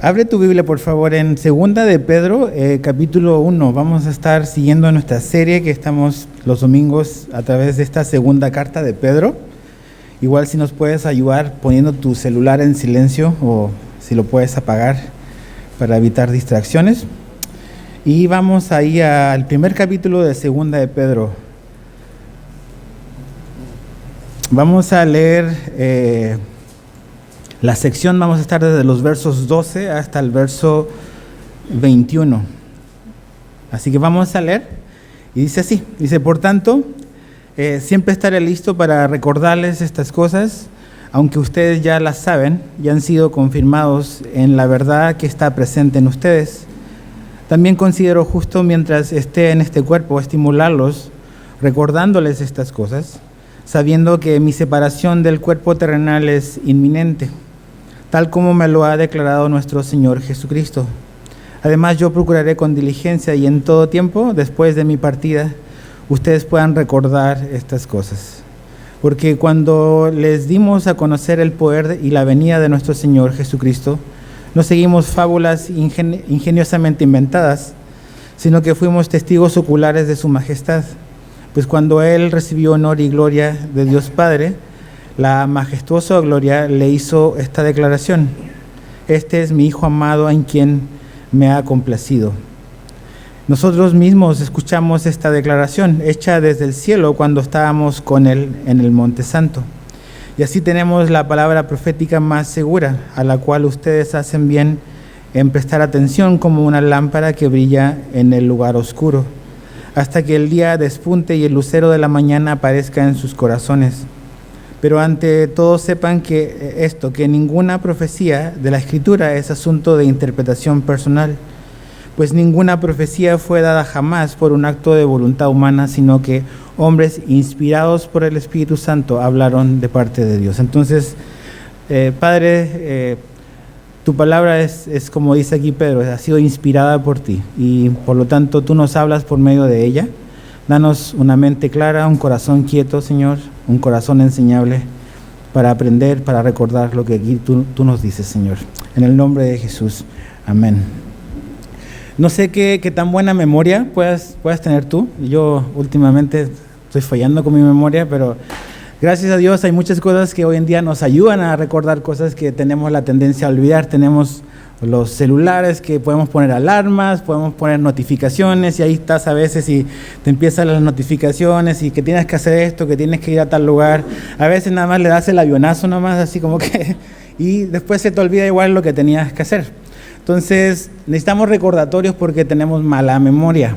Abre tu Biblia, por favor, en Segunda de Pedro, capítulo 1. Vamos a estar siguiendo nuestra serie que estamos los domingos a través de esta segunda carta de Pedro. Igual si nos puedes ayudar poniendo tu celular en silencio o si lo puedes apagar para evitar distracciones. Y vamos ahí al primer capítulo de Segunda de Pedro. Vamos a leer la sección, vamos a estar desde los versos 12 hasta el verso 21. Así que vamos a leer. Y dice así, por tanto, siempre estaré listo para recordarles estas cosas, aunque ustedes ya las saben y han sido confirmados en la verdad que está presente en ustedes. También considero justo, mientras esté en este cuerpo, estimularlos, recordándoles estas cosas, sabiendo que mi separación del cuerpo terrenal es inminente, tal como me lo ha declarado nuestro Señor Jesucristo. Además, yo procuraré con diligencia y en todo tiempo, después de mi partida, ustedes puedan recordar estas cosas. Porque cuando les dimos a conocer el poder y la venida de nuestro Señor Jesucristo, no seguimos fábulas ingeniosamente inventadas, sino que fuimos testigos oculares de su majestad. Pues cuando Él recibió honor y gloria de Dios Padre, la majestuosa gloria le hizo esta declaración: este es mi Hijo amado en quien me ha complacido. Nosotros mismos escuchamos esta declaración hecha desde el cielo cuando estábamos con Él en el Monte Santo. Y así tenemos la palabra profética más segura, a la cual ustedes hacen bien en prestar atención como una lámpara que brilla en el lugar oscuro, hasta que el día despunte y el lucero de la mañana aparezca en sus corazones. Pero ante todo sepan que ninguna profecía de la Escritura es asunto de interpretación personal, pues ninguna profecía fue dada jamás por un acto de voluntad humana, sino que hombres inspirados por el Espíritu Santo hablaron de parte de Dios. Entonces, Padre, tu palabra es como dice aquí Pedro, ha sido inspirada por ti y por lo tanto tú nos hablas por medio de ella. Danos una mente clara, un corazón quieto, Señor, un corazón enseñable para aprender, para recordar lo que aquí tú nos dices, Señor. En el nombre de Jesús, amén. No sé qué tan buena memoria puedas tener tú. Yo últimamente estoy fallando con mi memoria, pero gracias a Dios hay muchas cosas que hoy en día nos ayudan a recordar cosas que tenemos la tendencia a olvidar. Tenemos los celulares que podemos poner alarmas, podemos poner notificaciones y ahí estás a veces y te empiezan las notificaciones y que tienes que hacer esto, que tienes que ir a tal lugar. A veces nada más le das el avionazo nomás así como que y después se te olvida igual lo que tenías que hacer. Entonces necesitamos recordatorios porque tenemos mala memoria.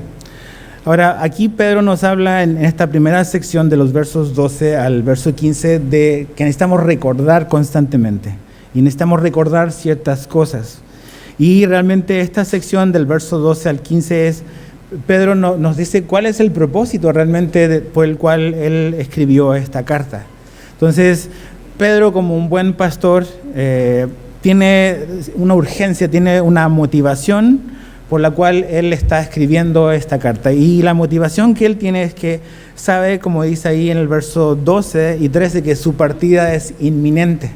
Ahora, aquí Pedro nos habla en esta primera sección de los versos 12 al verso 15 de que necesitamos recordar constantemente y necesitamos recordar ciertas cosas. Y realmente esta sección del verso 12 al 15 Pedro nos dice cuál es el propósito realmente por el cual él escribió esta carta. Entonces, Pedro, como un buen pastor, tiene una urgencia, tiene una motivación por la cual él está escribiendo esta carta. Y la motivación que él tiene es que sabe, como dice ahí en el verso 12 y 13, que su partida es inminente,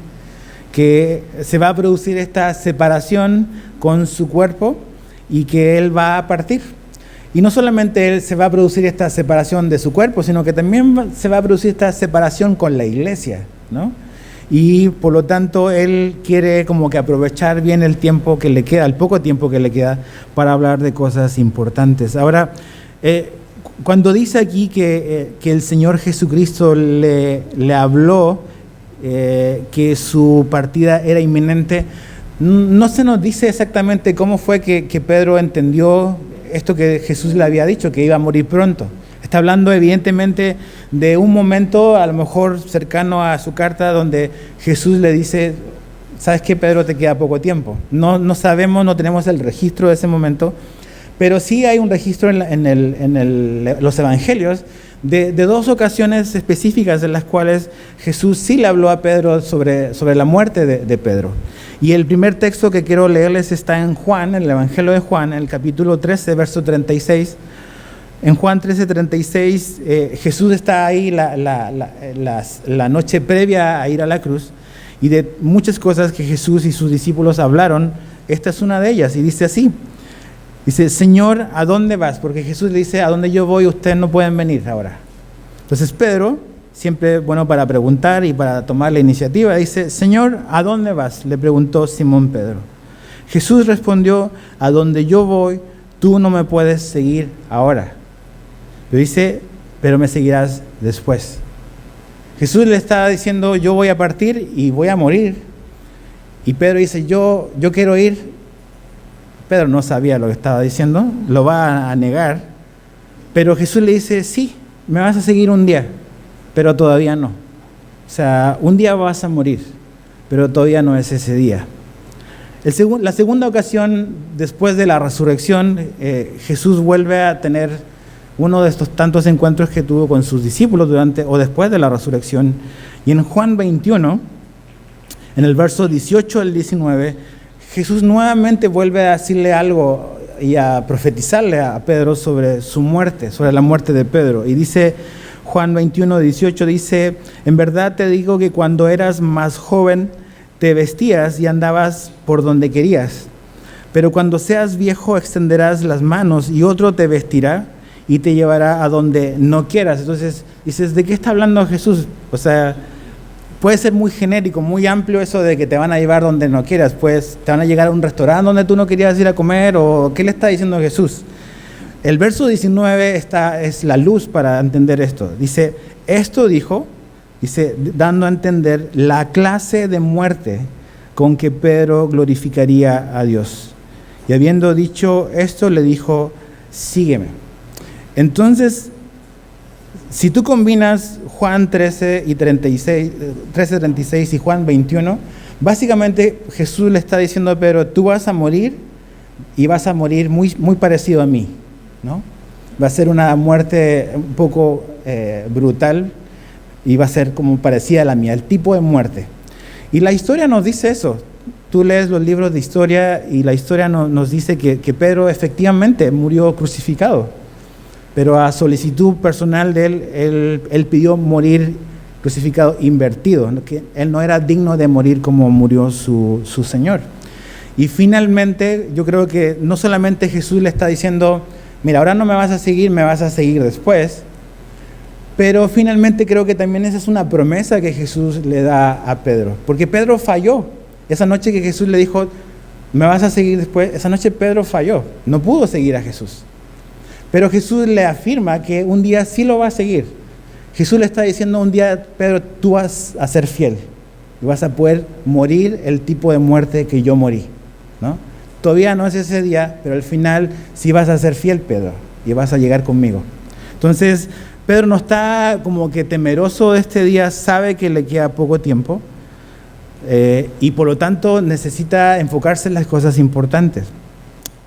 que se va a producir esta separación con su cuerpo y que él va a partir. Y no solamente él se va a producir esta separación de su cuerpo, sino que también se va a producir esta separación con la iglesia, ¿no? Y por lo tanto él quiere como que aprovechar bien el tiempo que le queda, el poco tiempo que le queda para hablar de cosas importantes. Ahora, cuando dice aquí que el Señor Jesucristo le habló que su partida era inminente, no se nos dice exactamente cómo fue que Pedro entendió esto que Jesús le había dicho, que iba a morir pronto. Está hablando evidentemente de un momento a lo mejor cercano a su carta donde Jesús le dice: ¿sabes qué, Pedro? Te queda poco tiempo. No sabemos, no tenemos el registro de ese momento, pero sí hay un registro en los evangelios de dos ocasiones específicas en las cuales Jesús sí le habló a Pedro sobre la muerte de Pedro. Y el primer texto que quiero leerles está en Juan, en el Evangelio de Juan, en el capítulo 13, verso 36. En Juan 13:36, Jesús está ahí la noche previa a ir a la cruz, y de muchas cosas que Jesús y sus discípulos hablaron esta es una de ellas, y dice así. Dice, Señor, ¿a dónde vas? Porque Jesús le dice, a dónde yo voy, ustedes no pueden venir ahora. Entonces Pedro, siempre bueno para preguntar y para tomar la iniciativa, dice, Señor, ¿a dónde vas? Le preguntó Simón Pedro. Jesús respondió, a donde yo voy, tú no me puedes seguir ahora. Pero dice, pero me seguirás después. Jesús le estaba diciendo, yo voy a partir y voy a morir. Y Pedro dice, yo quiero ir. Pedro no sabía lo que estaba diciendo, lo va a negar, pero Jesús le dice, sí, me vas a seguir un día, pero todavía no. O sea, un día vas a morir, pero todavía no es ese día. La segunda ocasión, después de la resurrección, Jesús vuelve a tener uno de estos tantos encuentros que tuvo con sus discípulos durante o después de la resurrección. Y en Juan 21, en el verso 18 al 19, Jesús nuevamente vuelve a decirle algo y a profetizarle a Pedro sobre su muerte, sobre la muerte de Pedro. Y dice Juan 21, 18, dice, en verdad te digo que cuando eras más joven te vestías y andabas por donde querías. Pero cuando seas viejo extenderás las manos y otro te vestirá y te llevará a donde no quieras. Entonces dices, ¿de qué está hablando Jesús? O sea, puede ser muy genérico, muy amplio eso de que te van a llevar donde no quieras, pues te van a llegar a un restaurante donde tú no querías ir a comer, o ¿qué le está diciendo Jesús? El verso 19 es la luz para entender esto. Dice, esto dijo, dando a entender la clase de muerte con que Pedro glorificaría a Dios. Y habiendo dicho esto, le dijo, sígueme. Entonces, si tú combinas Juan 13:36 y Juan 21, básicamente Jesús le está diciendo a Pedro, tú vas a morir y vas a morir muy, muy parecido a mí, ¿no? Va a ser una muerte un poco brutal y va a ser como parecida a la mía, el tipo de muerte. Y la historia nos dice eso. Tú lees los libros de historia y la historia nos dice que Pedro efectivamente murió crucificado. Pero a solicitud personal de él pidió morir crucificado invertido, ¿no? Que él no era digno de morir como murió su Señor. Y finalmente yo creo que no solamente Jesús le está diciendo, mira, ahora no me vas a seguir, me vas a seguir después, pero finalmente creo que también esa es una promesa que Jesús le da a Pedro, porque Pedro falló. Esa noche que Jesús le dijo, me vas a seguir después, esa noche Pedro falló, no pudo seguir a Jesús. Pero Jesús le afirma que un día sí lo va a seguir. Jesús le está diciendo un día, Pedro, tú vas a ser fiel y vas a poder morir el tipo de muerte que yo morí, ¿no? Todavía no es ese día, pero al final sí vas a ser fiel, Pedro, y vas a llegar conmigo. Entonces, Pedro no está como que temeroso de este día, sabe que le queda poco tiempo y por lo tanto necesita enfocarse en las cosas importantes.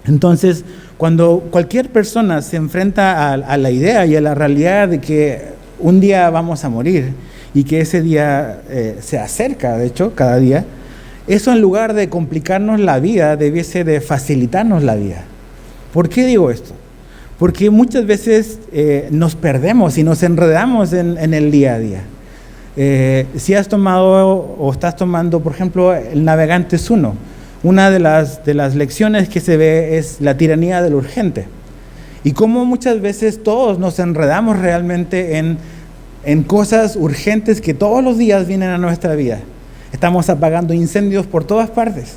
Entonces, cuando cualquier persona se enfrenta a la idea y a la realidad de que un día vamos a morir y que ese día se acerca, de hecho, cada día, eso en lugar de complicarnos la vida, debiese de facilitarnos la vida. ¿Por qué digo esto? Porque muchas veces nos perdemos y nos enredamos en el día a día. Si has tomado o estás tomando, por ejemplo, el Navegantes 1, una de las lecciones que se ve es la tiranía de lo urgente. Y cómo muchas veces todos nos enredamos realmente en cosas urgentes que todos los días vienen a nuestra vida. Estamos apagando incendios por todas partes.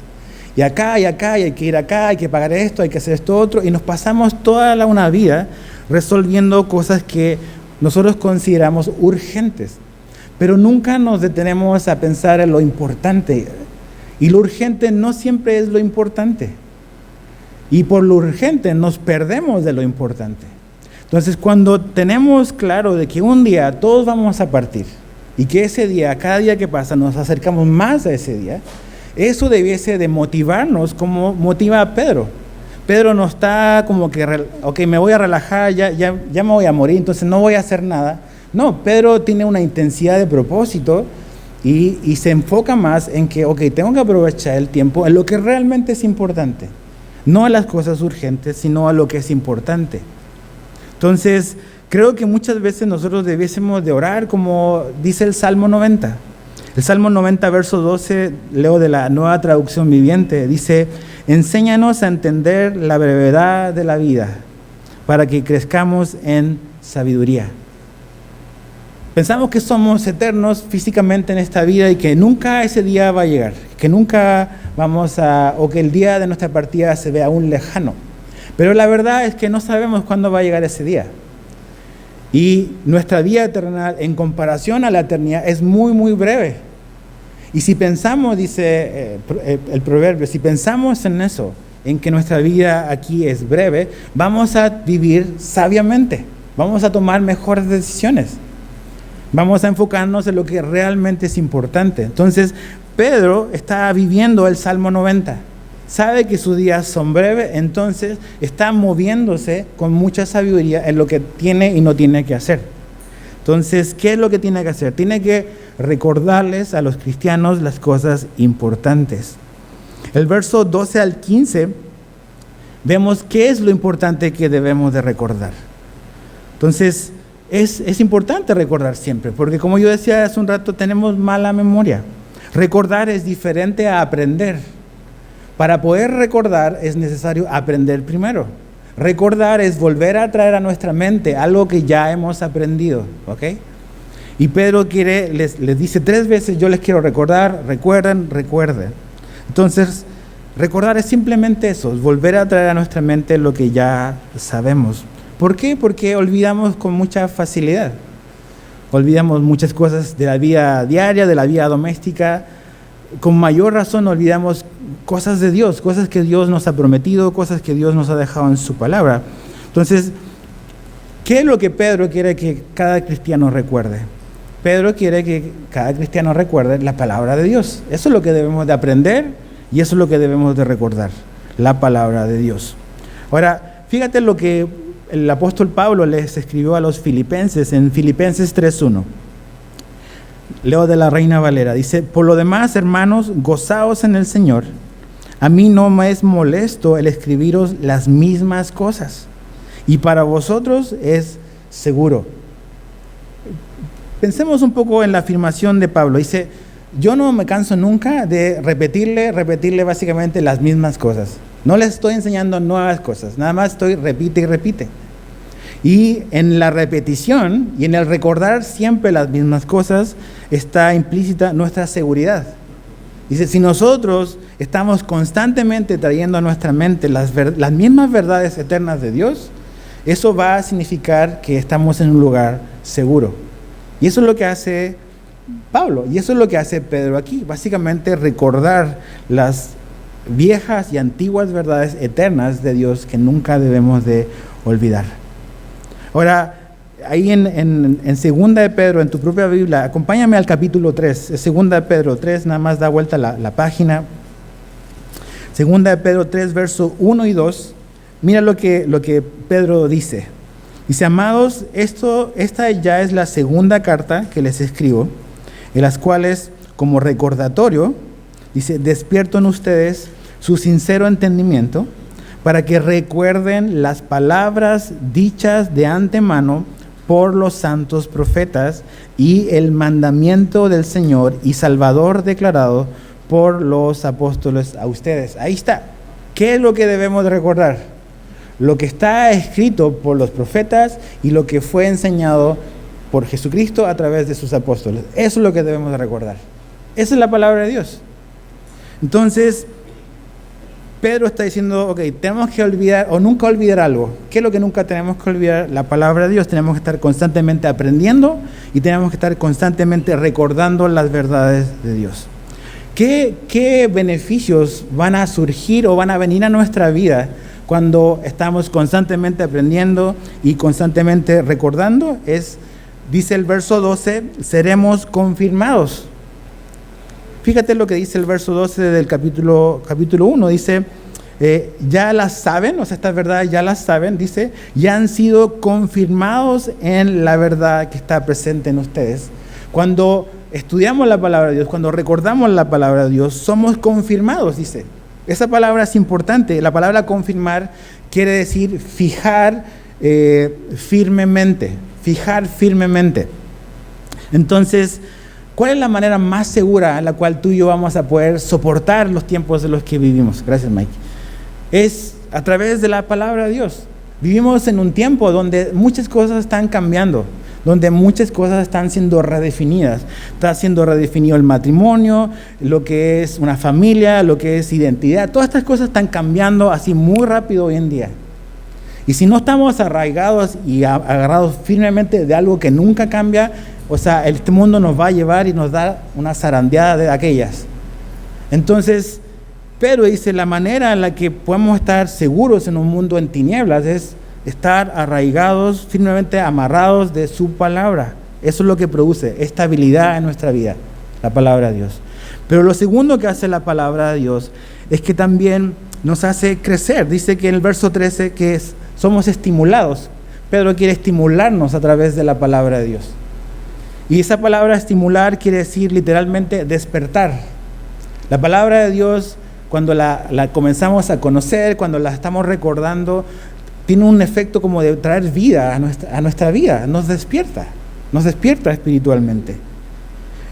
Y acá, y hay que ir acá, hay que pagar esto, hay que hacer esto otro. Y nos pasamos toda una vida resolviendo cosas que nosotros consideramos urgentes. Pero nunca nos detenemos a pensar en lo importante. Y lo urgente no siempre es lo importante. Y por lo urgente nos perdemos de lo importante. Entonces, cuando tenemos claro de que un día todos vamos a partir y que ese día, cada día que pasa, nos acercamos más a ese día, eso debiese de motivarnos como motiva a Pedro. Pedro no está como que, ok, me voy a relajar, ya me voy a morir, entonces no voy a hacer nada. No, Pedro tiene una intensidad de propósito y se enfoca más en que, ok, tengo que aprovechar el tiempo en lo que realmente es importante. No a las cosas urgentes, sino a lo que es importante. Entonces, creo que muchas veces nosotros debiésemos de orar como dice el Salmo 90. El Salmo 90, verso 12, leo de la Nueva Traducción Viviente, dice: enséñanos a entender la brevedad de la vida, para que crezcamos en sabiduría. Pensamos que somos eternos físicamente en esta vida y que nunca ese día va a llegar, que nunca o que el día de nuestra partida se ve aún lejano. Pero la verdad es que no sabemos cuándo va a llegar ese día. Y nuestra vida eterna, en comparación a la eternidad, es muy, muy breve. Y si pensamos, dice el proverbio, si pensamos en eso, en que nuestra vida aquí es breve, vamos a vivir sabiamente, vamos a tomar mejores decisiones, vamos a enfocarnos en lo que realmente es importante. Entonces, Pedro está viviendo el Salmo 90, sabe que sus días son breves, entonces está moviéndose con mucha sabiduría en lo que tiene y no tiene que hacer. Entonces, ¿qué es lo que tiene que hacer? Tiene que recordarles a los cristianos las cosas importantes. El verso 12 al 15, vemos qué es lo importante que debemos de recordar. Entonces, es importante recordar siempre, porque como yo decía hace un rato, tenemos mala memoria. Recordar es diferente a aprender. Para poder recordar es necesario aprender primero. Recordar es volver a traer a nuestra mente algo que ya hemos aprendido, ¿ok? Y Pedro les dice 3 veces: yo les quiero recordar, recuerden. Entonces, recordar es simplemente eso, es volver a traer a nuestra mente lo que ya sabemos. ¿Por qué? Porque olvidamos con mucha facilidad. Olvidamos muchas cosas de la vida diaria, de la vida doméstica. Con mayor razón olvidamos cosas de Dios, cosas que Dios nos ha prometido, cosas que Dios nos ha dejado en su palabra. Entonces, ¿qué es lo que Pedro quiere que cada cristiano recuerde? Pedro quiere que cada cristiano recuerde la palabra de Dios. Eso es lo que debemos de aprender y eso es lo que debemos de recordar, la palabra de Dios. Ahora, fíjate lo que el apóstol Pablo les escribió a los filipenses en Filipenses 3:1. Leo de la Reina Valera, dice: por lo demás, hermanos, gozaos en el Señor. A mí no me es molesto el escribiros las mismas cosas, y para vosotros es seguro. Pensemos un poco en la afirmación de Pablo. Dice: yo no me canso nunca de repetirle básicamente las mismas cosas. No les estoy enseñando nuevas cosas, nada más repite y repite. Y en la repetición y en el recordar siempre las mismas cosas está implícita nuestra seguridad. Dice, si nosotros estamos constantemente trayendo a nuestra mente las mismas verdades eternas de Dios, eso va a significar que estamos en un lugar seguro. Y eso es lo que hace Pablo, y eso es lo que hace Pedro aquí. Básicamente recordar las viejas y antiguas verdades eternas de Dios que nunca debemos de olvidar. Ahora, ahí en 2 de Pedro, en tu propia Biblia, acompáñame al capítulo 3, 2 de Pedro 3, nada más da vuelta la página. 2 de Pedro 3, versos 1 y 2, mira lo que Pedro dice. Dice: amados, esta ya es la segunda carta que les escribo, en las cuales, como recordatorio, dice, despierto en ustedes su sincero entendimiento, para que recuerden las palabras dichas de antemano por los santos profetas y el mandamiento del Señor y Salvador declarado por los apóstoles a ustedes. Ahí está. ¿Qué es lo que debemos de recordar? Lo que está escrito por los profetas y lo que fue enseñado por Jesucristo a través de sus apóstoles. Eso es lo que debemos de recordar. Esa es la palabra de Dios. Entonces, Pedro está diciendo, ok, tenemos que olvidar o nunca olvidar algo. ¿Qué es lo que nunca tenemos que olvidar? La palabra de Dios. Tenemos que estar constantemente aprendiendo y tenemos que estar constantemente recordando las verdades de Dios. ¿Qué beneficios van a surgir o van a venir a nuestra vida cuando estamos constantemente aprendiendo y constantemente recordando? Dice el verso 12, seremos confirmados. Fíjate lo que dice el verso 12 del capítulo 1, dice, ya las saben, o sea, estas verdades ya las saben, dice, ya han sido confirmados en la verdad que está presente en ustedes. Cuando estudiamos la palabra de Dios, cuando recordamos la palabra de Dios, somos confirmados, dice. Esa palabra es importante. La palabra confirmar quiere decir fijar firmemente, fijar firmemente. Entonces, ¿Cuál es la manera más segura en la cual tú y yo vamos a poder soportar los tiempos en los que vivimos? Gracias, Mike. Es a través de la palabra de Dios. Vivimos en un tiempo donde muchas cosas están cambiando, donde muchas cosas están siendo redefinidas. Está siendo redefinido el matrimonio, lo que es una familia, lo que es identidad. Todas estas cosas están cambiando así muy rápido hoy en día. Y si no estamos arraigados y agarrados firmemente de algo que nunca cambia, o sea, este mundo nos va a llevar y nos da una zarandeada de aquellas. Entonces, Pedro dice, la manera en la que podemos estar seguros en un mundo en tinieblas es estar arraigados, firmemente amarrados de su palabra. Eso es lo que produce estabilidad en nuestra vida, la palabra de Dios. Pero lo segundo que hace la palabra de Dios es que también nos hace crecer. Dice que en el verso 13 que somos estimulados. Pedro quiere estimularnos a través de la palabra de Dios. Y esa palabra estimular quiere decir literalmente despertar. La palabra de Dios, cuando la comenzamos a conocer, cuando la estamos recordando, tiene un efecto como de traer vida a nuestra vida, nos despierta espiritualmente.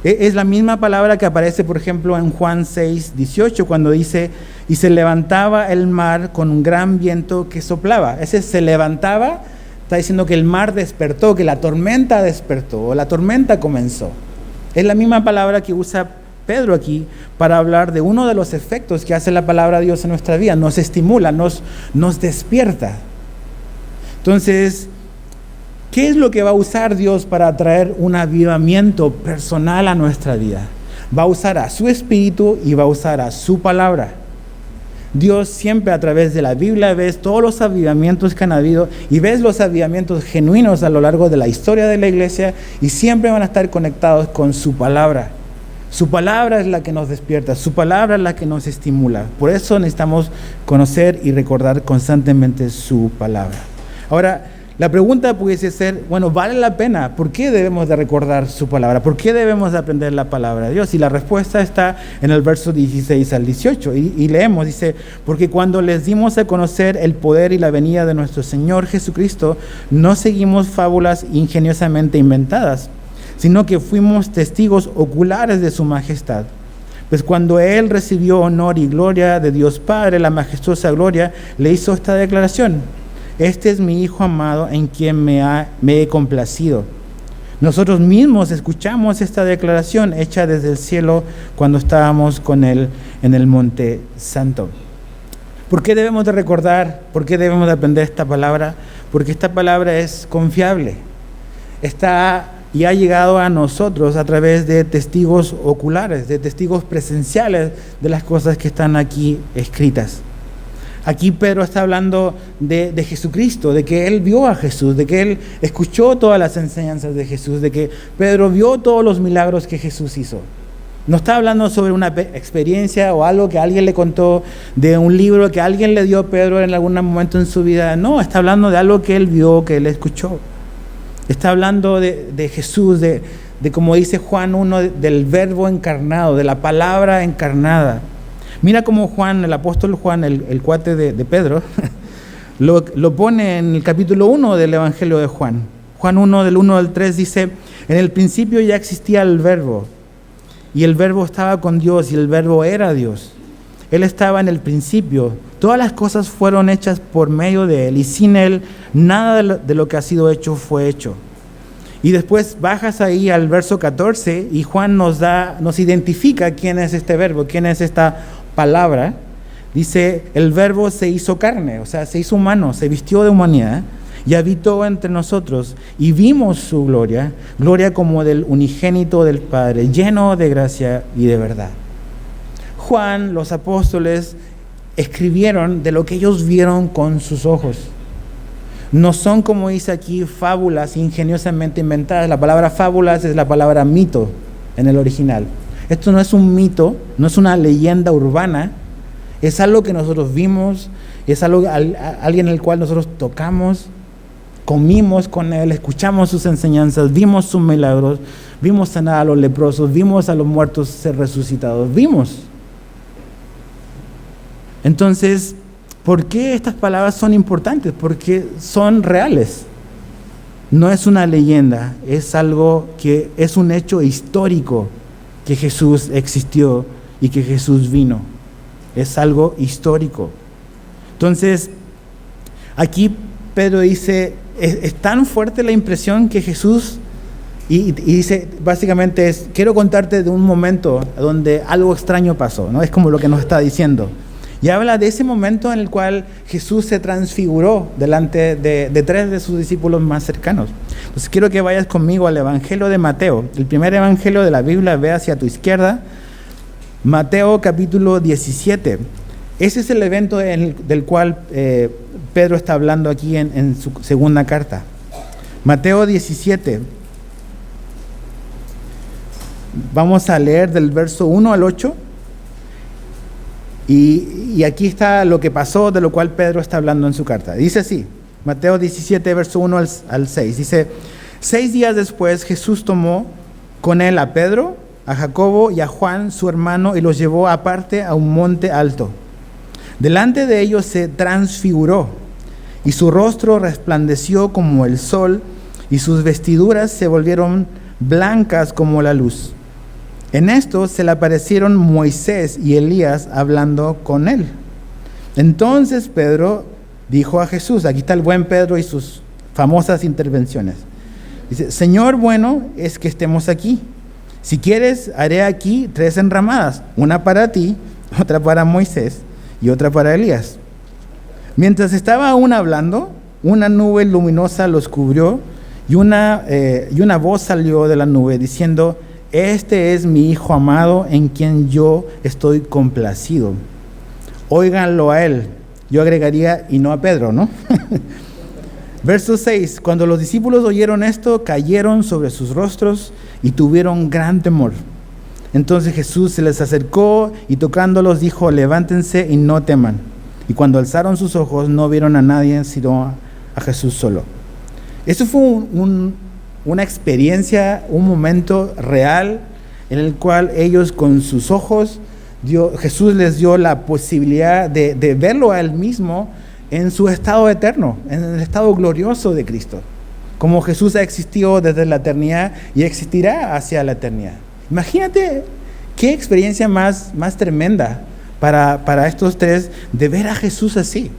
Es la misma palabra que aparece, por ejemplo, en Juan 6:18, cuando dice, y se levantaba el mar con un gran viento que soplaba. Ese se levantaba, está diciendo que el mar despertó, que la tormenta despertó, o la tormenta comenzó. Es la misma palabra que usa Pedro aquí para hablar de uno de los efectos que hace la palabra de Dios en nuestra vida. Nos estimula, nos despierta. Entonces, ¿qué es lo que va a usar Dios para traer un avivamiento personal a nuestra vida? Va a usar a su Espíritu y va a usar a su palabra. Dios siempre a través de la Biblia ves todos los avivamientos que han habido y ves los avivamientos genuinos a lo largo de la historia de la iglesia y siempre van a estar conectados con su palabra. Su palabra es la que nos despierta, su palabra es la que nos estimula. Por eso necesitamos conocer y recordar constantemente su palabra. Ahora, la pregunta pudiese ser, bueno, ¿vale la pena? ¿Por qué debemos de recordar su palabra? ¿Por qué debemos de aprender la palabra de Dios? Y la respuesta está en el verso 16 al 18. Y leemos, dice, porque cuando les dimos a conocer el poder y la venida de nuestro Señor Jesucristo, no seguimos fábulas ingeniosamente inventadas, sino que fuimos testigos oculares de su majestad. Pues cuando Él recibió honor y gloria de Dios Padre, la majestuosa gloria, le hizo esta declaración: este es mi Hijo amado en quien me he complacido. Nosotros mismos escuchamos esta declaración hecha desde el cielo cuando estábamos con Él en el Monte Santo. ¿Por qué debemos de recordar? ¿Por qué debemos de aprender esta palabra? Porque esta palabra es confiable. Está y ha llegado a nosotros a través de testigos oculares, de testigos presenciales de las cosas que están aquí escritas. Aquí Pedro está hablando de Jesucristo, de que él vio a Jesús, de que él escuchó todas las enseñanzas de Jesús, de que Pedro vio todos los milagros que Jesús hizo. No está hablando sobre una experiencia o algo que alguien le contó, de un libro que alguien le dio a Pedro en algún momento en su vida. No, está hablando de algo que él vio, que él escuchó. Está hablando de Jesús, de como dice Juan 1, del verbo encarnado, de la palabra encarnada. Mira cómo Juan, el apóstol Juan, el cuate de Pedro, lo pone en el capítulo 1 del Evangelio de Juan. Juan 1, del 1 al 3 dice, en el principio ya existía el verbo, y el verbo estaba con Dios, y el verbo era Dios. Él estaba en el principio. Todas las cosas fueron hechas por medio de Él, y sin Él nada de lo que ha sido hecho fue hecho. Y después bajas ahí al verso 14 y Juan nos identifica quién es este verbo, quién es esta palabra. Dice, el verbo se hizo carne, o sea, se hizo humano, se vistió de humanidad y habitó entre nosotros y vimos su gloria, gloria como del unigénito del Padre, lleno de gracia y de verdad. Juan, los apóstoles, escribieron de lo que ellos vieron con sus ojos. No son, como dice aquí, fábulas ingeniosamente inventadas. La palabra fábulas es la palabra mito en el original. Esto no es un mito, no es una leyenda urbana, es algo que nosotros vimos, es algo, alguien el cual nosotros tocamos, comimos con él, escuchamos sus enseñanzas, vimos sus milagros, vimos sanar a los leprosos, vimos a los muertos ser resucitados, vimos. Entonces, ¿por qué estas palabras son importantes? Porque son reales. no es una leyenda, es algo que es un hecho histórico, que Jesús existió y que Jesús vino. Es algo histórico. Entonces, aquí Pedro dice, es tan fuerte la impresión que Jesús, y dice, básicamente quiero contarte de un momento donde algo extraño pasó, ¿no? Es como lo que nos está diciendo. Y habla de ese momento en el cual Jesús se transfiguró delante de tres de sus discípulos más cercanos. Entonces quiero que vayas conmigo al Evangelio de Mateo. El primer evangelio de la Biblia, ve hacia tu izquierda. Mateo capítulo 17. Ese es el evento del cual Pedro está hablando aquí en su segunda carta. Mateo 17. Vamos a leer del verso 1 al 8. Y aquí está lo que pasó, de lo cual Pedro está hablando en su carta. Dice así, Mateo 17, verso 1 al 6. Dice, 6 días después Jesús tomó con él a Pedro, a Jacobo y a Juan, su hermano, y los llevó aparte a un monte alto. Delante de ellos se transfiguró, y su rostro resplandeció como el sol, y sus vestiduras se volvieron blancas como la luz. En esto se le aparecieron Moisés y Elías hablando con él. Entonces Pedro dijo a Jesús, aquí está el buen Pedro y sus famosas intervenciones. Dice, Señor, bueno es que estemos aquí. Si quieres, haré aquí 3 enramadas, una para ti, otra para Moisés y otra para Elías. Mientras estaba aún hablando, una nube luminosa los cubrió y una voz salió de la nube diciendo, este es mi Hijo amado en quien yo estoy complacido. Óiganlo a él. Yo agregaría, y no a Pedro, ¿no? Verso 6. Cuando los discípulos oyeron esto, cayeron sobre sus rostros y tuvieron gran temor. Entonces Jesús se les acercó y tocándolos dijo, levántense y no teman. Y cuando alzaron sus ojos no vieron a nadie sino a Jesús solo. Eso fue una experiencia, un momento real en el cual ellos con sus ojos, Jesús les dio la posibilidad de verlo a él mismo en su estado eterno, en el estado glorioso de Cristo. Como Jesús ha existido desde la eternidad y existirá hacia la eternidad. Imagínate qué experiencia más tremenda para estos tres de ver a Jesús así.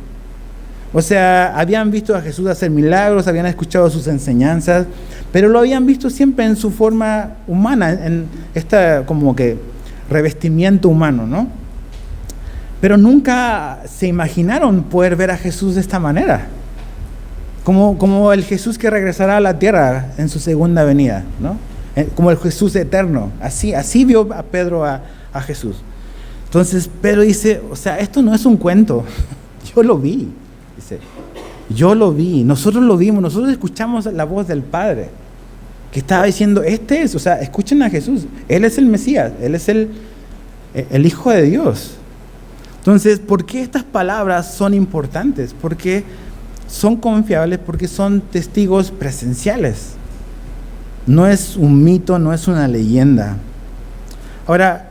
O sea, habían visto a Jesús hacer milagros, habían escuchado sus enseñanzas, pero lo habían visto siempre en su forma humana, en esta como que revestimiento humano, ¿no? Pero nunca se imaginaron poder ver a Jesús de esta manera, como el Jesús que regresará a la tierra en su segunda venida, ¿no? Como el Jesús eterno. Así vio a Pedro a Jesús. Entonces Pedro dice, o sea, esto no es un cuento, yo lo vi. Dice, yo lo vi, nosotros lo vimos, nosotros escuchamos la voz del Padre que estaba diciendo, o sea, escuchen a Jesús, Él es el Mesías, Él es el Hijo de Dios. Entonces, ¿por qué estas palabras son importantes? Porque son confiables, porque son testigos presenciales. No es un mito, no es una leyenda. Ahora,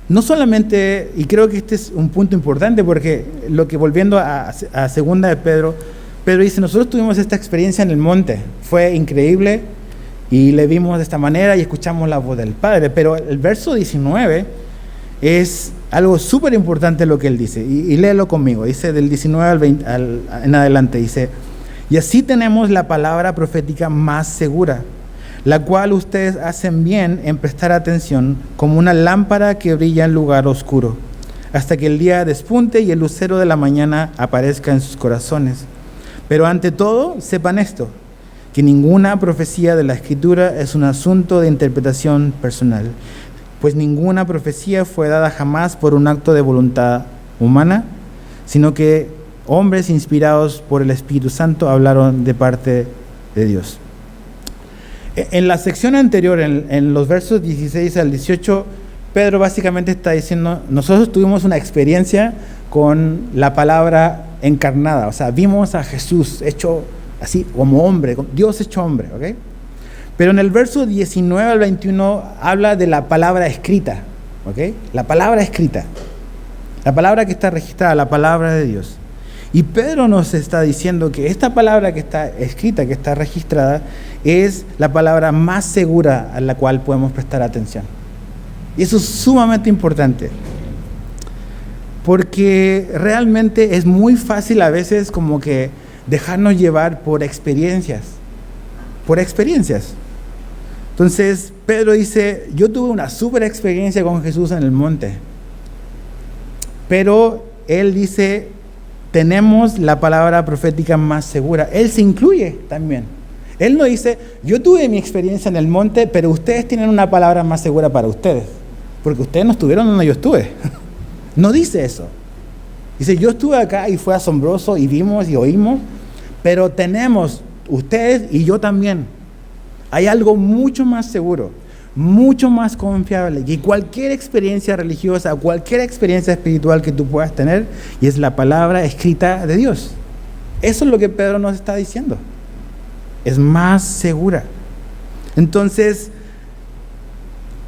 no solamente, y creo que este es un punto importante, porque volviendo a segunda de Pedro dice, nosotros tuvimos esta experiencia en el monte, fue increíble, y le vimos de esta manera y escuchamos la voz del Padre, pero el verso 19 es algo súper importante lo que él dice, y léelo conmigo, dice del 19 al 20 en adelante, dice, y así tenemos la palabra profética más segura, la cual ustedes hacen bien en prestar atención como una lámpara que brilla en lugar oscuro, hasta que el día despunte y el lucero de la mañana aparezca en sus corazones. Pero ante todo, sepan esto, que ninguna profecía de la Escritura es un asunto de interpretación personal, pues ninguna profecía fue dada jamás por un acto de voluntad humana, sino que hombres inspirados por el Espíritu Santo hablaron de parte de Dios. En la sección anterior, en los versos 16 al 18, Pedro básicamente está diciendo, nosotros tuvimos una experiencia con la palabra encarnada, o sea, vimos a Jesús hecho así como hombre, Dios hecho hombre, ¿ok? Pero en el verso 19 al 21 habla de la palabra escrita, ¿ok? La palabra escrita, la palabra que está registrada, la palabra de Dios. Y Pedro nos está diciendo que esta palabra que está escrita, que está registrada, es la palabra más segura a la cual podemos prestar atención. Y eso es sumamente importante. Porque realmente es muy fácil a veces como que dejarnos llevar por experiencias. Por experiencias. Entonces, Pedro dice, yo tuve una súper experiencia con Jesús en el monte. Pero él dice, tenemos la palabra profética más segura. Él se incluye también. Él no dice, yo tuve mi experiencia en el monte, pero ustedes tienen una palabra más segura para ustedes. Porque ustedes no estuvieron donde yo estuve. No dice eso. Dice, yo estuve acá y fue asombroso y vimos y oímos, pero tenemos, ustedes y yo también, hay algo mucho más seguro, mucho más confiable que cualquier experiencia religiosa, cualquier experiencia espiritual que tú puedas tener, y es la palabra escrita de Dios. Eso es lo que Pedro nos está diciendo. Es más segura. Entonces,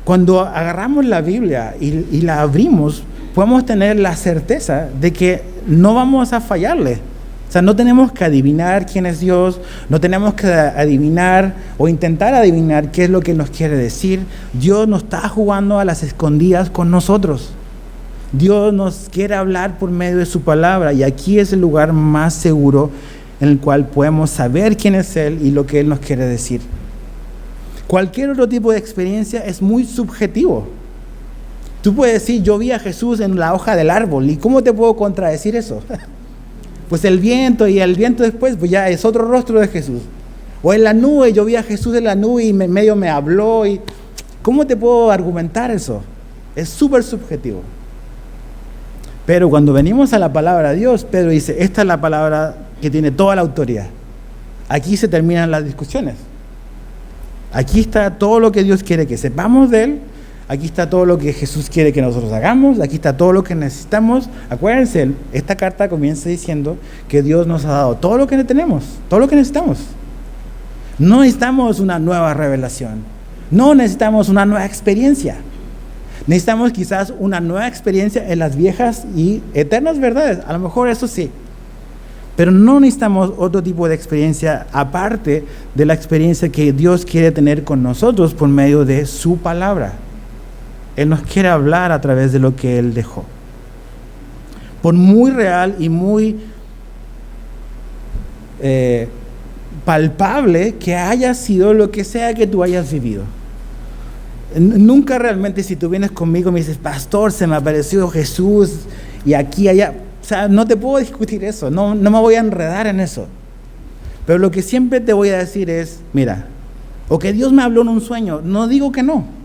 cuando agarramos la Biblia y la abrimos, podemos tener la certeza de que no vamos a fallarle. O sea, no tenemos que adivinar quién es Dios, no tenemos que adivinar o intentar adivinar qué es lo que nos quiere decir. Dios no está jugando a las escondidas con nosotros. Dios nos quiere hablar por medio de su palabra, y aquí es el lugar más seguro en el cual podemos saber quién es Él y lo que Él nos quiere decir. Cualquier otro tipo de experiencia es muy subjetivo. Tú puedes decir, yo vi a Jesús en la hoja del árbol, ¿y cómo te puedo contradecir eso? Pues el viento, y el viento después, pues ya es otro rostro de Jesús. O en la nube, yo vi a Jesús en la nube y medio me habló. Y ¿cómo te puedo argumentar eso? Es súper subjetivo. Pero cuando venimos a la palabra de Dios, Pedro dice, esta es la palabra que tiene toda la autoridad. Aquí se terminan las discusiones. Aquí está todo lo que Dios quiere que sepamos de Él. Aquí está todo lo que Jesús quiere que nosotros hagamos. Aquí está todo lo que necesitamos. Acuérdense, esta carta comienza diciendo que Dios nos ha dado todo lo que tenemos, todo lo que necesitamos. No necesitamos una nueva revelación. No necesitamos una nueva experiencia. Necesitamos quizás una nueva experiencia en las viejas y eternas verdades. A lo mejor eso sí. Pero no necesitamos otro tipo de experiencia aparte de la experiencia que Dios quiere tener con nosotros por medio de su palabra. Él nos quiere hablar a través de lo que Él dejó. Por muy real y muy palpable que haya sido lo que sea que tú hayas vivido. Nunca realmente, si tú vienes conmigo y me dices, pastor, se me apareció Jesús y aquí, allá. O sea, no te puedo discutir eso, no me voy a enredar en eso. Pero lo que siempre te voy a decir es, mira, o que Dios me habló en un sueño, no digo que no.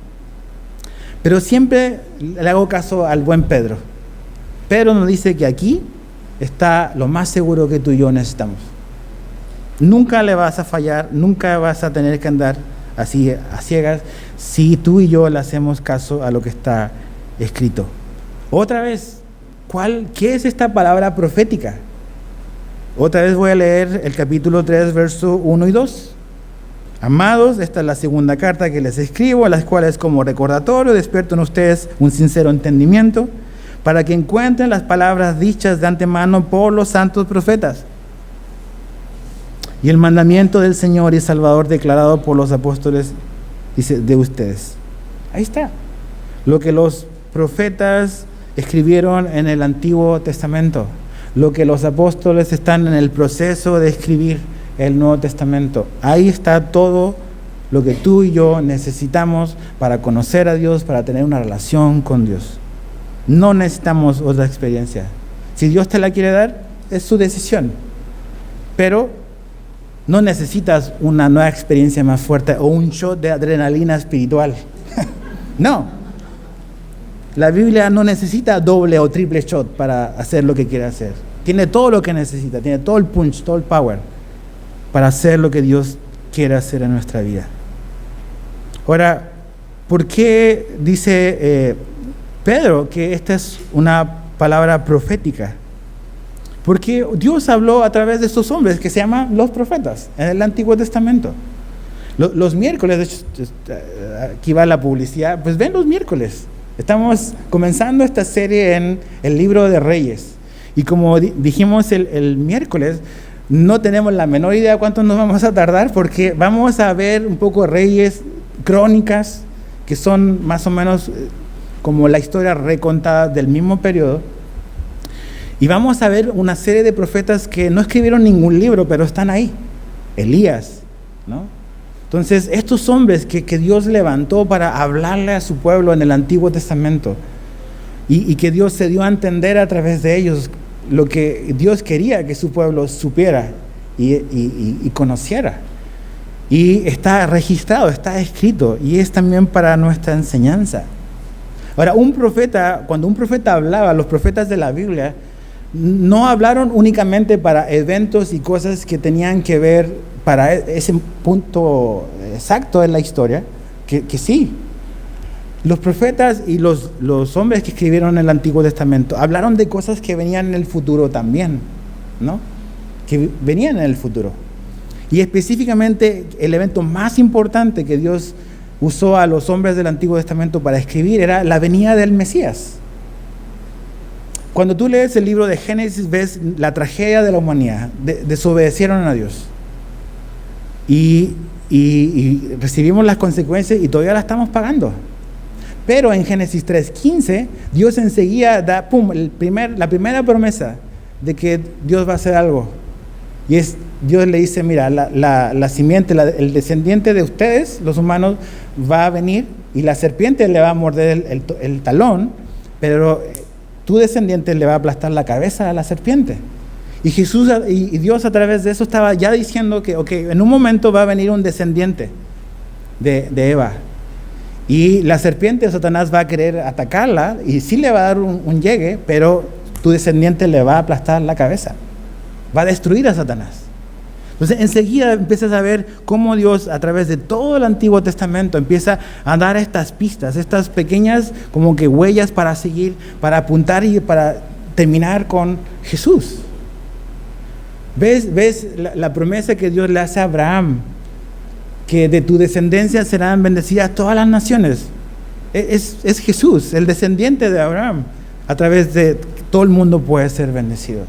Pero siempre le hago caso al buen Pedro. Pedro nos dice que aquí está lo más seguro que tú y yo necesitamos. Nunca le vas a fallar, nunca vas a tener que andar así a ciegas si tú y yo le hacemos caso a lo que está escrito. Otra vez, ¿qué es esta palabra profética? Otra vez voy a leer el capítulo 3, verso 1 y 2. Amados, esta es la segunda carta que les escribo, a las cuales como recordatorio despierto en ustedes un sincero entendimiento, para que encuentren las palabras dichas de antemano por los santos profetas, y el mandamiento del Señor y Salvador declarado por los apóstoles, dice, de ustedes. Ahí está. Lo que los profetas escribieron en el Antiguo Testamento, lo que los apóstoles están en el proceso de escribir el Nuevo Testamento. Ahí está todo lo que tú y yo necesitamos para conocer a Dios, para tener una relación con Dios. No necesitamos otra experiencia. Si Dios te la quiere dar, es su decisión. Pero no necesitas una nueva experiencia más fuerte o un shot de adrenalina espiritual. No. La Biblia no necesita doble o triple shot para hacer lo que quiere hacer. Tiene todo lo que necesita, tiene todo el punch, todo el power para hacer lo que Dios quiere hacer en nuestra vida. Ahora, ¿por qué dice Pedro que esta es una palabra profética? Porque Dios habló a través de estos hombres que se llaman los profetas en el Antiguo Testamento. Los miércoles, de hecho, aquí va la publicidad, pues ven los miércoles. Estamos comenzando esta serie en el libro de Reyes. Y como dijimos el miércoles, no tenemos la menor idea cuánto nos vamos a tardar, porque vamos a ver un poco Reyes, Crónicas, que son más o menos como la historia recontada del mismo periodo. Y vamos a ver una serie de profetas que no escribieron ningún libro, pero están ahí. Elías, ¿no? Entonces, estos hombres que Dios levantó para hablarle a su pueblo en el Antiguo Testamento, y que Dios se dio a entender a través de ellos lo que Dios quería que su pueblo supiera y conociera. Y está registrado, está escrito, y es también para nuestra enseñanza. Ahora, cuando un profeta hablaba, los profetas de la Biblia no hablaron únicamente para eventos y cosas que tenían que ver para ese punto exacto en la historia, que sí. Los profetas y los hombres que escribieron el Antiguo Testamento hablaron de cosas que venían en el futuro también, ¿no? Que venían en el futuro. Y específicamente el evento más importante que Dios usó a los hombres del Antiguo Testamento para escribir era la venida del Mesías. Cuando tú lees el libro de Génesis, ves la tragedia de la humanidad. Desobedecieron a Dios. Y recibimos las consecuencias y todavía las estamos pagando. Pero en Génesis 3:15, Dios enseguida da la primera promesa de que Dios va a hacer algo. Y Dios le dice, mira, la simiente, el descendiente de ustedes, los humanos, va a venir y la serpiente le va a morder el talón, pero tu descendiente le va a aplastar la cabeza a la serpiente. Y Dios a través de eso estaba ya diciendo que en un momento va a venir un descendiente de Eva. Y la serpiente de Satanás va a querer atacarla y sí le va a dar un llegue, pero tu descendiente le va a aplastar la cabeza. Va a destruir a Satanás. Entonces enseguida empiezas a ver cómo Dios a través de todo el Antiguo Testamento empieza a dar estas pistas, estas pequeñas como que huellas para seguir, para apuntar y para terminar con Jesús. ¿Ves la promesa que Dios le hace a Abraham? Que de tu descendencia serán bendecidas todas las naciones. Es Jesús, el descendiente de Abraham. A través de todo el mundo puede ser bendecido.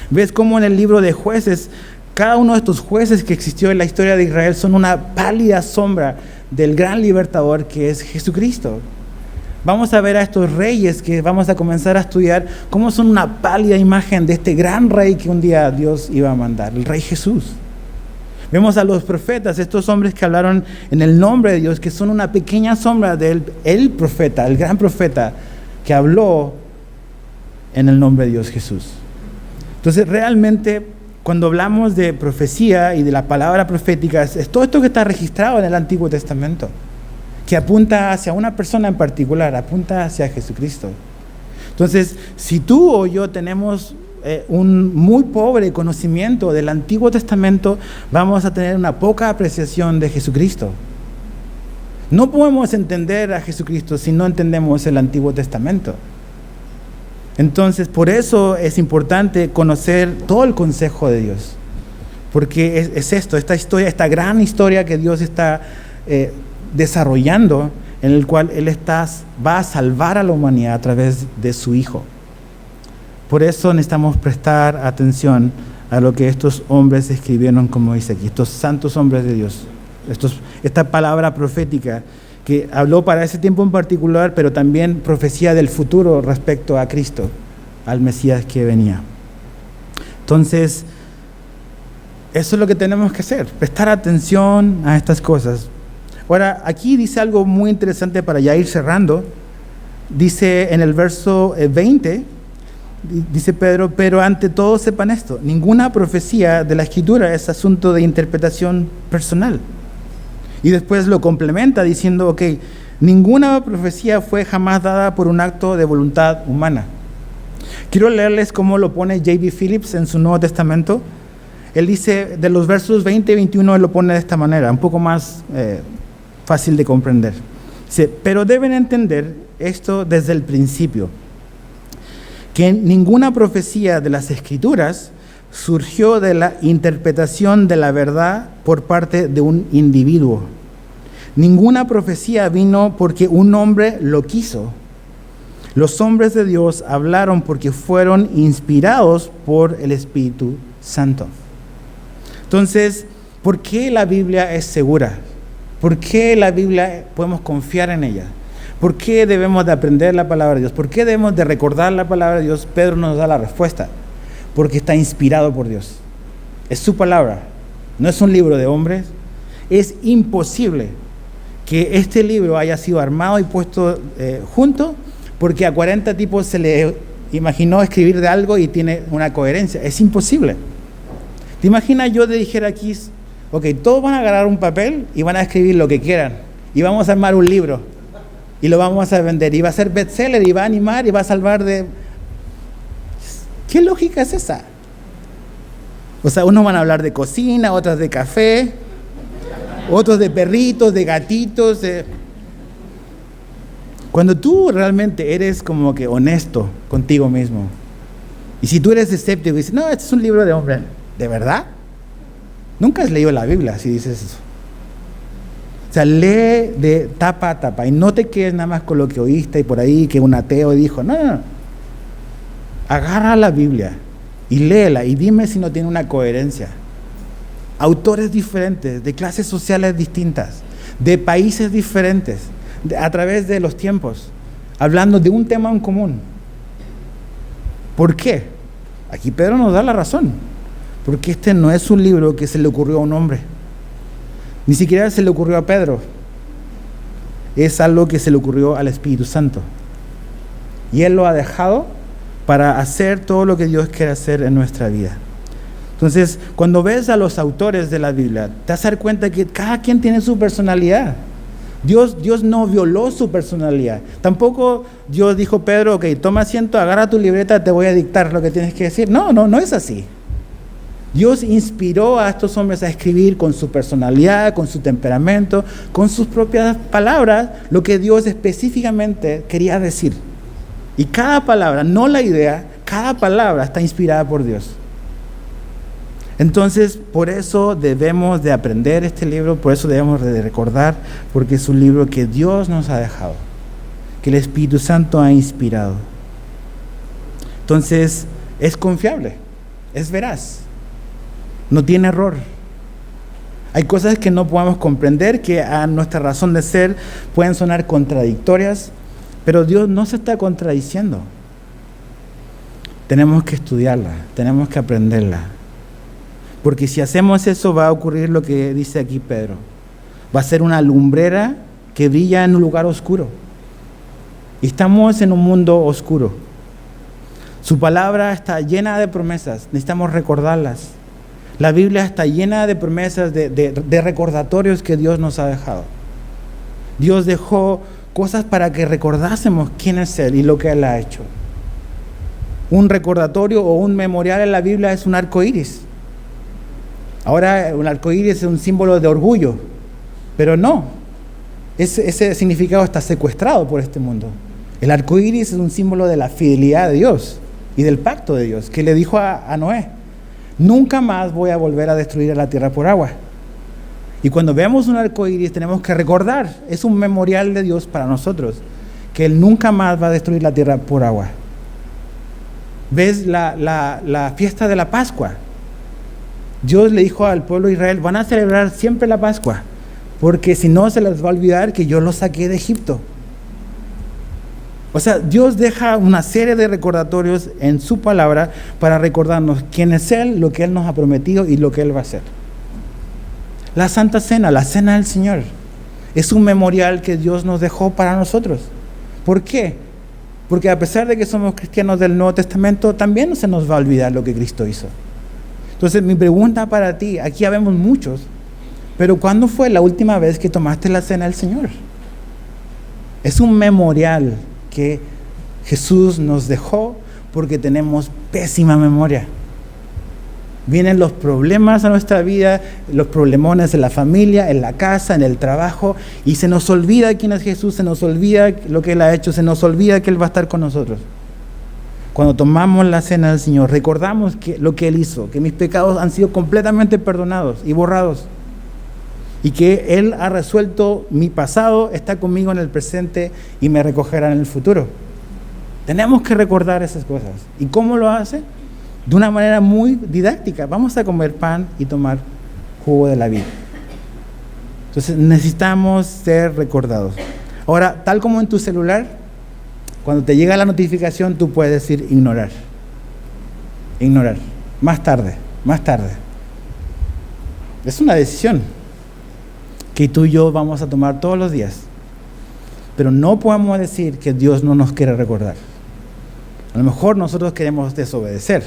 ¿Ves cómo en el libro de Jueces, cada uno de estos jueces que existió en la historia de Israel son una pálida sombra del gran libertador que es Jesucristo? Vamos a ver a estos reyes que vamos a comenzar a estudiar cómo son una pálida imagen de este gran rey que un día Dios iba a mandar, el rey Jesús. Vemos a los profetas, estos hombres que hablaron en el nombre de Dios, que son una pequeña sombra del profeta, el gran profeta que habló en el nombre de Dios Jesús. Entonces realmente cuando hablamos de profecía y de la palabra profética, es todo esto que está registrado en el Antiguo Testamento, que apunta hacia una persona en particular, apunta hacia Jesucristo. Entonces, si tú o yo tenemos un muy pobre conocimiento del Antiguo Testamento, vamos a tener una poca apreciación de Jesucristo. No podemos entender a Jesucristo si no entendemos el Antiguo Testamento. Entonces, por eso es importante conocer todo el consejo de Dios, porque es esto, esta historia, esta gran historia que Dios está desarrollando, en el cual Él va a salvar a la humanidad a través de su Hijo. Por eso necesitamos prestar atención a lo que estos hombres escribieron, como dice aquí, estos santos hombres de Dios, esta palabra profética que habló para ese tiempo en particular, pero también profecía del futuro respecto a Cristo, al Mesías que venía. Entonces, eso es lo que tenemos que hacer, prestar atención a estas cosas. Ahora, aquí dice algo muy interesante para ya ir cerrando. Dice en el verso 20, dice Pedro, pero ante todo sepan esto, ninguna profecía de la Escritura es asunto de interpretación personal. Y después lo complementa diciendo, ninguna profecía fue jamás dada por un acto de voluntad humana. Quiero leerles cómo lo pone J.B. Phillips en su Nuevo Testamento. Él dice, de los versos 20 y 21, él lo pone de esta manera, un poco más fácil de comprender. Dice, pero deben entender esto desde el principio, que ninguna profecía de las Escrituras surgió de la interpretación de la verdad por parte de un individuo. Ninguna profecía vino porque un hombre lo quiso. Los hombres de Dios hablaron porque fueron inspirados por el Espíritu Santo. Entonces, ¿por qué la Biblia es segura? ¿Por qué la Biblia podemos confiar en ella? ¿Por qué debemos de aprender la palabra de Dios? ¿Por qué debemos de recordar la palabra de Dios? Pedro nos da la respuesta. Porque está inspirado por Dios. Es su palabra. No es un libro de hombres. Es imposible que este libro haya sido armado y puesto junto porque a 40 tipos se le imaginó escribir de algo y tiene una coherencia. Es imposible. ¿Te imaginas yo te dijera aquí, ok, todos van a agarrar un papel y van a escribir lo que quieran y vamos a armar un libro y lo vamos a vender y va a ser bestseller y va a animar y va a salvar de... ¿Qué lógica es esa? O sea, unos van a hablar de cocina, otros de café, otros de perritos, de gatitos. Cuando tú realmente eres como que honesto contigo mismo, y si tú eres escéptico y dices, no, este es un libro de hombre, ¿de verdad? Nunca has leído la Biblia si dices eso. O sea, lee de tapa a tapa y no te quedes nada más con lo que oíste y por ahí que un ateo dijo. No. Agarra la Biblia y léela y dime si no tiene una coherencia. Autores diferentes, de clases sociales distintas, de países diferentes, a través de los tiempos, hablando de un tema en común. ¿Por qué? Aquí Pedro nos da la razón. Porque este no es un libro que se le ocurrió a un hombre. Ni siquiera se le ocurrió a Pedro. Es algo que se le ocurrió al Espíritu Santo. Y Él lo ha dejado para hacer todo lo que Dios quiere hacer en nuestra vida. Entonces, cuando ves a los autores de la Biblia, te vas a dar cuenta que cada quien tiene su personalidad. Dios no violó su personalidad. Tampoco Dios dijo, Pedro, ok, toma asiento, agarra tu libreta, te voy a dictar lo que tienes que decir. No es así. Dios inspiró a estos hombres a escribir con su personalidad, con su temperamento, con sus propias palabras, lo que Dios específicamente quería decir. Y cada palabra, no la idea, cada palabra está inspirada por Dios. Entonces, por eso debemos de aprender este libro, por eso debemos de recordar, porque es un libro que Dios nos ha dejado, que el Espíritu Santo ha inspirado. Entonces, es confiable, es veraz, no tiene error. Hay cosas que no podemos comprender, que a nuestra razón de ser pueden sonar contradictorias, pero Dios no se está contradiciendo. Tenemos que estudiarla, tenemos que aprenderla. Porque si hacemos eso va a ocurrir lo que dice aquí Pedro. Va a ser una lumbrera que brilla en un lugar oscuro. Y estamos en un mundo oscuro. Su palabra está llena de promesas, necesitamos recordarlas. La Biblia está llena de promesas, de recordatorios que Dios nos ha dejado. Dios dejó cosas para que recordásemos quién es Él y lo que Él ha hecho. Un recordatorio o un memorial en la Biblia es un arco iris. Ahora un arco iris es un símbolo de orgullo, pero no. Ese significado está secuestrado por este mundo. El arco iris es un símbolo de la fidelidad de Dios y del pacto de Dios, que le dijo a Noé: nunca más voy a volver a destruir a la tierra por agua. Y cuando veamos un arco iris tenemos que recordar, es un memorial de Dios para nosotros, que Él nunca más va a destruir la tierra por agua. ¿Ves la fiesta de la Pascua? Dios le dijo al pueblo de Israel, van a celebrar siempre la Pascua, porque si no se les va a olvidar que yo los saqué de Egipto. O sea, Dios deja una serie de recordatorios en su palabra para recordarnos quién es Él, lo que Él nos ha prometido y lo que Él va a hacer. La Santa Cena, la Cena del Señor, es un memorial que Dios nos dejó para nosotros. ¿Por qué? Porque a pesar de que somos cristianos del Nuevo Testamento, también no se nos va a olvidar lo que Cristo hizo. Entonces, mi pregunta para ti, aquí habemos muchos, pero ¿cuándo fue la última vez que tomaste la Cena del Señor? Es un memorial que Jesús nos dejó porque tenemos pésima memoria. Vienen los problemas a nuestra vida, los problemones en la familia, en la casa, en el trabajo, y se nos olvida quién es Jesús, se nos olvida lo que Él ha hecho, se nos olvida que Él va a estar con nosotros. Cuando tomamos la Cena del Señor, recordamos lo que Él hizo, que mis pecados han sido completamente perdonados y borrados, y que Él ha resuelto mi pasado, está conmigo en el presente y me recogerá en el futuro. Tenemos que recordar esas cosas. ¿Y cómo lo hace? De una manera muy didáctica. Vamos a comer pan y tomar jugo de la vid. Entonces necesitamos ser recordados. Ahora, tal como en tu celular, cuando te llega la notificación, tú puedes decir ignorar. Ignorar. Más tarde. Es una decisión que tú y yo vamos a tomar todos los días. Pero no podemos decir que Dios no nos quiere recordar. A lo mejor nosotros queremos desobedecer,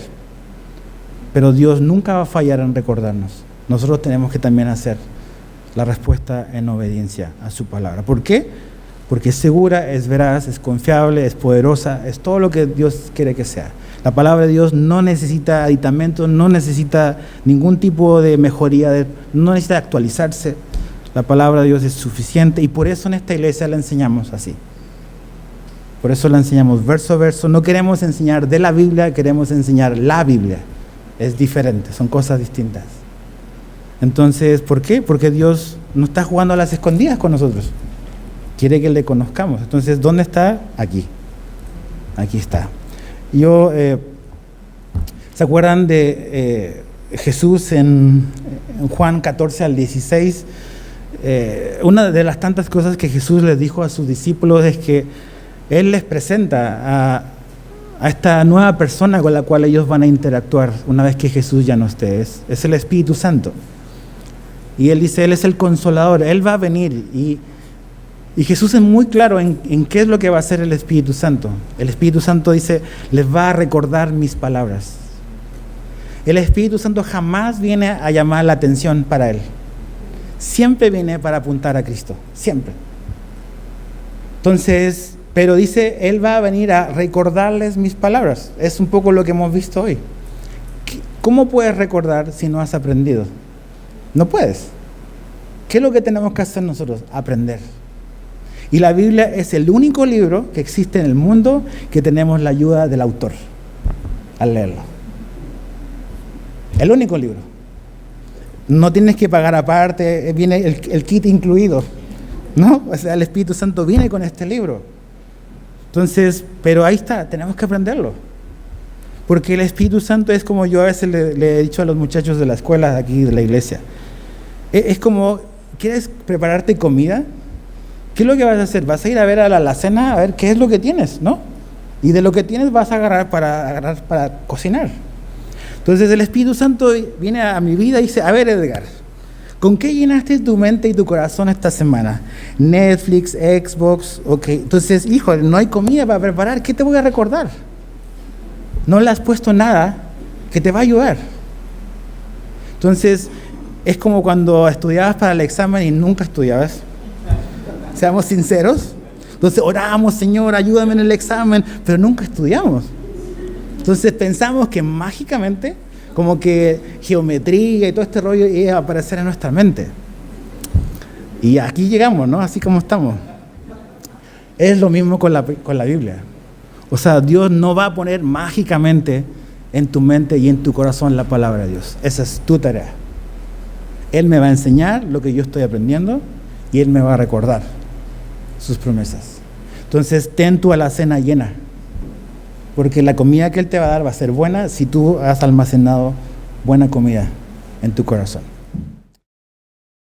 pero Dios nunca va a fallar en recordarnos. Nosotros tenemos que también hacer la respuesta en obediencia a su palabra. ¿Por qué? Porque es segura, es veraz, es confiable, es poderosa, es todo lo que Dios quiere que sea. La palabra de Dios no necesita aditamentos, no necesita ningún tipo de mejoría, no necesita actualizarse. La palabra de Dios es suficiente y por eso en esta iglesia la enseñamos así. Por eso la enseñamos verso a verso. No queremos enseñar de la Biblia, queremos enseñar la Biblia. Es diferente, son cosas distintas. Entonces, ¿por qué? Porque Dios no está jugando a las escondidas con nosotros. Quiere que le conozcamos. Entonces, ¿dónde está? Aquí. Aquí está. ¿Se acuerdan de Jesús en Juan 14 al 16? Una de las tantas cosas que Jesús les dijo a sus discípulos es que Él les presenta a esta nueva persona con la cual ellos van a interactuar una vez que Jesús ya no esté. Es el Espíritu Santo. Y Él dice, Él es el Consolador, Él va a venir. Y Jesús es muy claro en qué es lo que va a hacer el Espíritu Santo. El Espíritu Santo dice, les va a recordar mis palabras. El Espíritu Santo jamás viene a llamar la atención para Él. Siempre viene para apuntar a Cristo, siempre. Entonces, pero dice, Él va a venir a recordarles mis palabras. Es un poco lo que hemos visto hoy. ¿Cómo puedes recordar si no has aprendido? No puedes. ¿Qué es lo que tenemos que hacer nosotros? Aprender. Y la Biblia es el único libro que existe en el mundo que tenemos la ayuda del autor al leerlo. El único libro. No tienes que pagar aparte, viene el kit incluido, ¿no? O sea, el Espíritu Santo viene con este libro. Entonces, pero ahí está, tenemos que aprenderlo. Porque el Espíritu Santo es como yo a veces le he dicho a los muchachos de la escuela aquí, de la iglesia. Es como, ¿quieres prepararte comida? ¿Qué es lo que vas a hacer? Vas a ir a ver a la alacena a ver qué es lo que tienes, ¿no? Y de lo que tienes vas a agarrar para cocinar. Entonces el Espíritu Santo viene a mi vida y dice, a ver Edgar, ¿con qué llenaste tu mente y tu corazón esta semana? Netflix, Xbox, ok. Entonces, hijo, no hay comida para preparar, ¿qué te voy a recordar? No le has puesto nada que te va a ayudar. Entonces, es como cuando estudiabas para el examen y nunca estudiabas. Seamos sinceros. Entonces oramos, Señor, ayúdame en el examen, pero nunca estudiamos. Entonces pensamos que mágicamente, como que geometría y todo este rollo iba a aparecer en nuestra mente. Y aquí llegamos, ¿no? Así como estamos. Es lo mismo con la Biblia. O sea, Dios no va a poner mágicamente en tu mente y en tu corazón la palabra de Dios. Esa es tu tarea. Él me va a enseñar lo que yo estoy aprendiendo y Él me va a recordar sus promesas. Entonces, ten tu alacena llena, porque la comida que Él te va a dar va a ser buena si tú has almacenado buena comida en tu corazón.